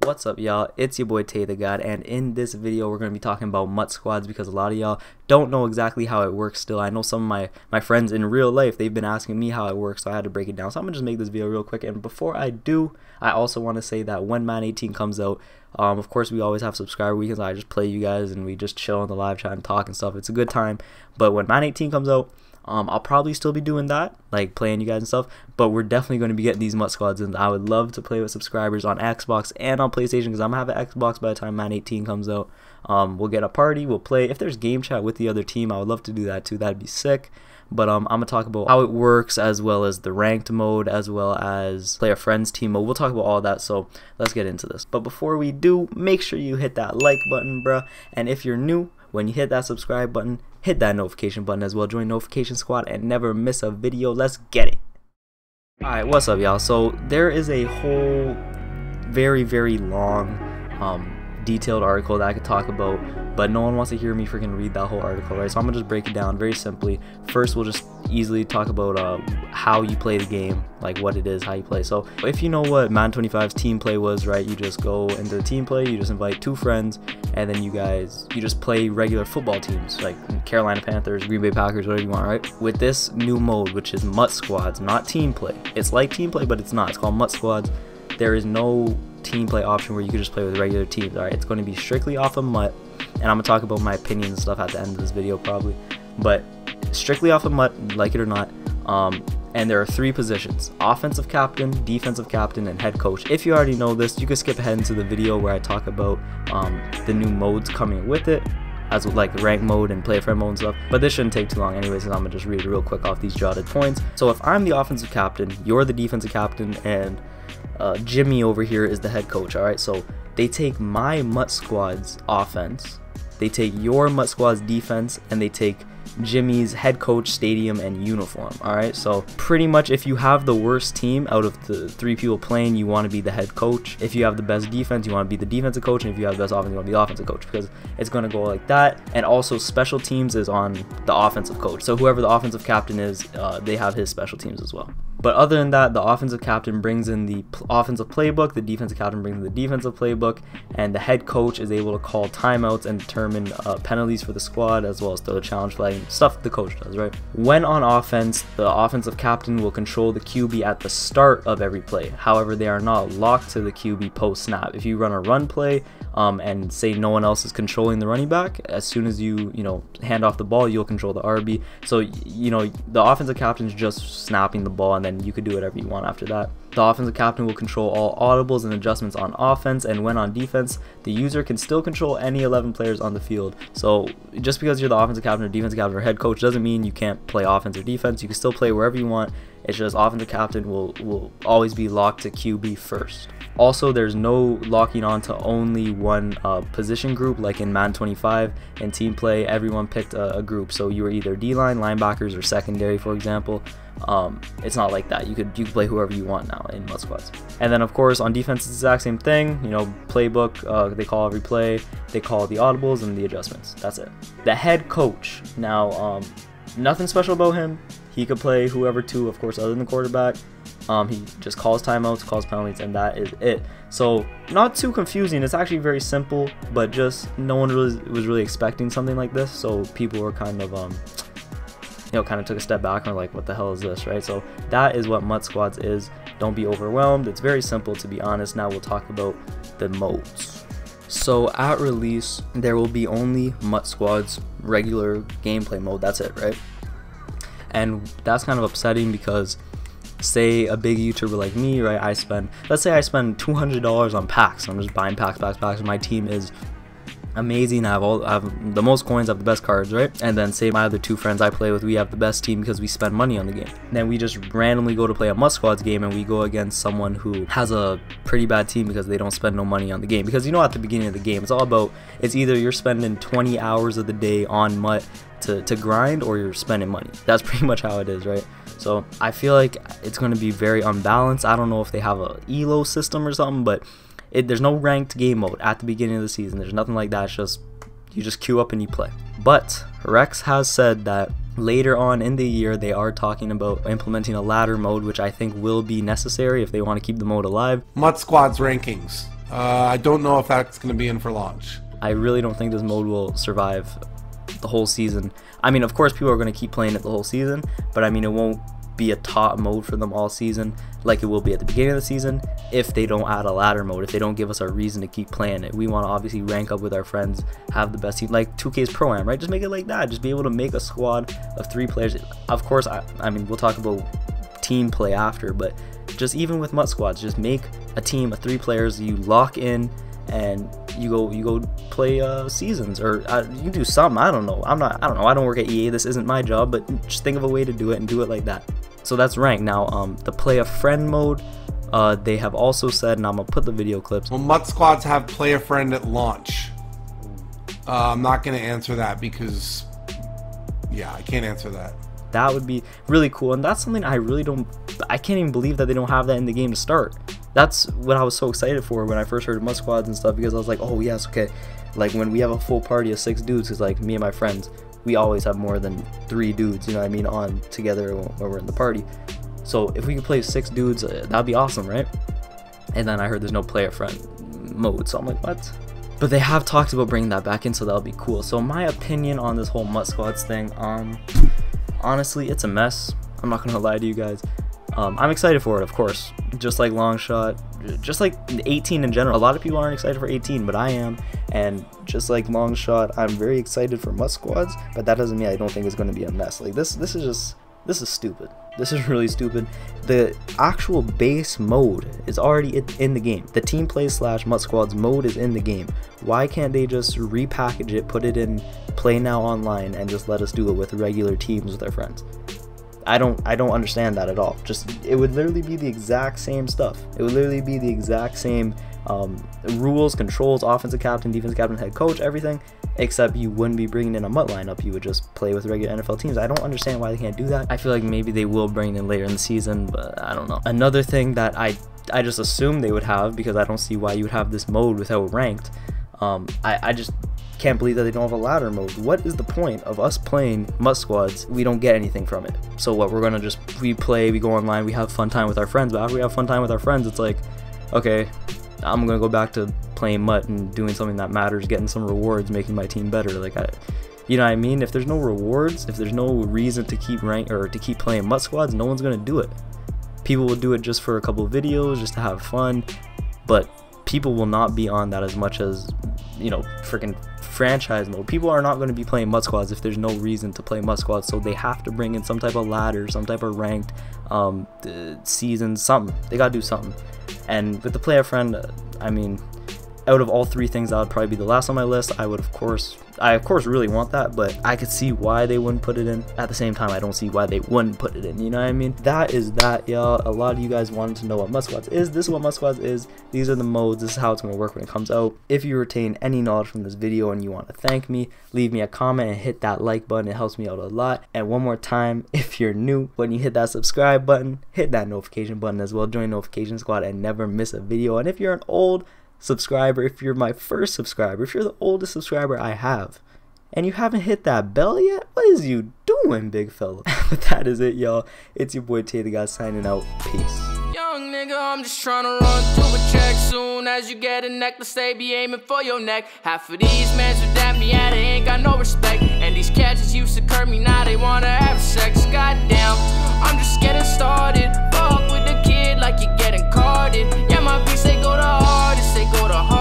What's up, y'all? It's your boy Tay the God, and in this video we're going to be talking about MUT squads because a lot of y'all don't know exactly how it works still. I know some of my friends in real life, they've been asking me how it works, so I had to break it down. So I'm going to just make this video real quick, and before I do, I also want to say that when Madden 18 comes out, of course we always have subscriber weekends. I just play you guys and we just chill in the live chat and talk and stuff. It's a good time, but when Madden 18 comes out, I'll probably still be doing that, like playing you guys and stuff, but we're definitely going to be getting these MUT squads, and I would love to play with subscribers on Xbox and on PlayStation because I'm going to have an Xbox by the time Madden 18 comes out. We'll get a party, we'll play. If there's game chat with the other team, I would love to do that too. That'd be sick. But I'm going to talk about how it works, as well as the ranked mode, as well as play a friends team mode. We'll talk about all that, so let's get into this. But before we do, make sure you hit that like button, bruh. And if you're new, when you hit that subscribe button, hit that notification button as well. Join notification squad and never miss a video. Let's get it. Alright, what's up, y'all? So there is a whole very long detailed article that I could talk about, but no one wants to hear me freaking read that whole article, right? So I'm gonna just break it down very simply. First, we'll just easily talk about how you play the game, like what it is, how you play. So if you know what Madden 25's team play was, right, you just go into the team play, you just invite two friends, and then you just play regular football teams like Carolina Panthers, Green Bay Packers, whatever you want, right? With this new mode, which is MUT squads, not team play. It's like team play, but it's not. It's called MUT squads. There is no team play option where you can just play with regular teams. All right, it's going to be strictly off of MUT, and I'm gonna talk about my opinions and stuff at the end of this video probably, but strictly off of MUT, like it or not. And there are three positions: offensive captain, defensive captain, and head coach. If you already know this, you can skip ahead into the video where I talk about the new modes coming with it, as with like the rank mode and play a friend mode and stuff, but this shouldn't take too long anyways, and I'm gonna just read it real quick off these jotted points. So if I'm the offensive captain, you're the defensive captain, and Jimmy over here is the head coach. All right, so they take my MUT squad's offense, they take your MUT squad's defense, and they take Jimmy's head coach, stadium, and uniform. All right, so pretty much if you have the worst team out of the three people playing, you want to be the head coach. If you have the best defense, you want to be the defensive coach, and if you have the best offense, you want to be the offensive coach, because it's going to go like that. And also special teams is on the offensive coach, so whoever the offensive captain is, they have his special teams as well. But other than that, the offensive captain brings in the offensive playbook, the defensive captain brings in the defensive playbook, and the head coach is able to call timeouts and determine penalties for the squad, as well as the challenge flag stuff the coach does, right? When on offense, the offensive captain will control the QB at the start of every play. However, they are not locked to the QB post snap. If you run a run play and say no one else is controlling the running back, as soon as you hand off the ball, you'll control the RB. So the offensive captain is just snapping the ball, and then you could do whatever you want after that. The offensive captain will control all audibles and adjustments on offense, and when on defense, the user can still control any 11 players on the field. So just because you're the offensive captain or defensive captain or head coach doesn't mean you can't play offense or defense. You can still play wherever you want. It's just offensive captain will always be locked to QB first. Also, there's no locking on to only one position group, like in Madden 25. In team play, everyone picked a group, so you were either D-line, linebackers, or secondary, for example. It's not like that. You could play whoever you want now in MUT squads. And then of course on defense, it's the exact same thing. Playbook, they call every play, they call the audibles and the adjustments. That's it. The head coach, now nothing special about him. He could play whoever too, of course, other than the quarterback. He just calls timeouts, calls penalties, and that is it. So not too confusing. It's actually very simple, but just no one was really expecting something like this, so people were kind of kind of took a step back and were like, what the hell is this, right? So that is what MUT squads is. Don't be overwhelmed. It's very simple, to be honest. Now we'll talk about the modes. So at release, there will be only MUT squads regular gameplay mode. That's it, right? And that's kind of upsetting because say a big YouTuber like me, right, let's say I spend $200 on packs. I'm just buying packs. My team is amazing. I have the most coins, I have the best cards, right? And then say my other two friends I play with, we have the best team because we spend money on the game. Then we just randomly go to play a MUT squads game, and we go against someone who has a pretty bad team because they don't spend no money on the game. Because at the beginning of the game, it's all about, it's either you're spending 20 hours of the day on MUT to grind, or you're spending money. That's pretty much how it is, right? So I feel like it's going to be very unbalanced. I don't know if they have a ELO system or something, but there's no ranked game mode at the beginning of the season. There's nothing like that. It's just you just queue up and you play. But Rex has said that later on in the year they are talking about implementing a ladder mode, which I think will be necessary if they want to keep the mode alive. MUT squads rankings. I don't know if that's going to be in for launch. I really don't think this mode will survive the whole season. I mean, of course people are going to keep playing it the whole season, but I mean, it won't be a top mode for them all season like it will be at the beginning of the season if they don't add a ladder mode, if they don't give us a reason to keep playing it. We want to obviously rank up with our friends, have the best team, like 2K's Pro-Am, right? Just make it like that. Just be able to make a squad of 3 players. Of course, I mean, we'll talk about team play after, but just even with MUT squads, just make a team of 3 players, you lock in and you go play seasons, or you do something. I don't know. I don't work at EA. This isn't my job, but just think of a way to do it and do it like that. So that's ranked. Now the play a friend mode, they have also said, and I'm gonna put the video clips. Well, MUT squads have play a friend at launch. I'm not gonna answer that because, yeah, I can't answer that. That would be really cool, and that's something I can't even believe that they don't have that in the game to start. That's what I was so excited for when I first heard of MUT squads and stuff, because I was like, oh yes, okay, like when we have a full party of 6 dudes, because like me and my friends, we always have more than 3 dudes, you know what I mean, on together when we're in the party. So if we could play 6 dudes, that'd be awesome, right? And then I heard there's no player friend mode, so I'm like, what? But they have talked about bringing that back in, so that'll be cool. So my opinion on this whole MUT squads thing, honestly, it's a mess. I'm not gonna lie to you guys. I'm excited for it, of course, just like Longshot, just like 18 in general. A lot of people aren't excited for 18, but I am, and just like Longshot, I'm very excited for MUT squads, but that doesn't mean I don't think it's going to be a mess. Like this is stupid. This is really stupid. The actual base mode is already in the game. The team play / MUT squads mode is in the game. Why can't they just repackage it, put it in Play Now Online, and just let us do it with regular teams with our friends? I don't understand that at all. Just, it would literally be the exact same stuff. It would literally be the exact same rules, controls, offensive captain, defensive captain, head coach, everything, except you wouldn't be bringing in a MUT lineup. You would just play with regular NFL teams. I don't understand why they can't do that. I feel like maybe they will bring it in later in the season, but I don't know. Another thing that I just assume they would have, because I don't see why you would have this mode without ranked. I just can't believe that they don't have a ladder mode. What is the point of us playing MUT squads? We don't get anything from it. So what, we're gonna just replay, we go online, we have fun time with our friends, but after we have fun time with our friends, it's like, okay, I'm gonna go back to playing MUT and doing something that matters, getting some rewards, making my team better. Like, you know what I mean? If there's no rewards, if there's no reason to keep keep playing MUT squads, no one's gonna do it. People will do it just for a couple of videos, just to have fun, but people will not be on that as much as, you know, freaking franchise mode. People are not going to be playing MUT squads if there's no reason to play MUT squads, so they have to bring in some type of ladder, some type of ranked season, something. They gotta do something. And with the player friend, I mean, out of all 3 things, that would probably be the last on my list. I of course really want that, but I could see why they wouldn't put it in. At the same time, I don't see why they wouldn't put it in, you know what I mean? That is that, y'all. A lot of you guys wanted to know what MUT squads is. This is what MUT squads is. These are the modes. This is how it's going to work when it comes out. If you retain any knowledge from this video and you want to thank me, leave me a comment and hit that like button. It helps me out a lot. And one more time, if you're new, when you hit that subscribe button, hit that notification button as well. Join notification squad and never miss a video. And if you're an old subscriber, if you're my first subscriber, if you're the oldest subscriber I have, and you haven't hit that bell yet, what is you doing, big fella? But that is it, y'all. It's your boy Tay the guy signing out. Peace. Young nigga, I'm just trying to run through a check. Soon as you get a necklace, they be aiming for your neck. Half of these mans who dap me at it ain't got no respect. And these cats just used to curb me, now they wanna have sex. Goddamn, I'm just getting started. Fuck with the kid like you're getting carded. Yeah, my beats, they go the hardest, they go the hardest.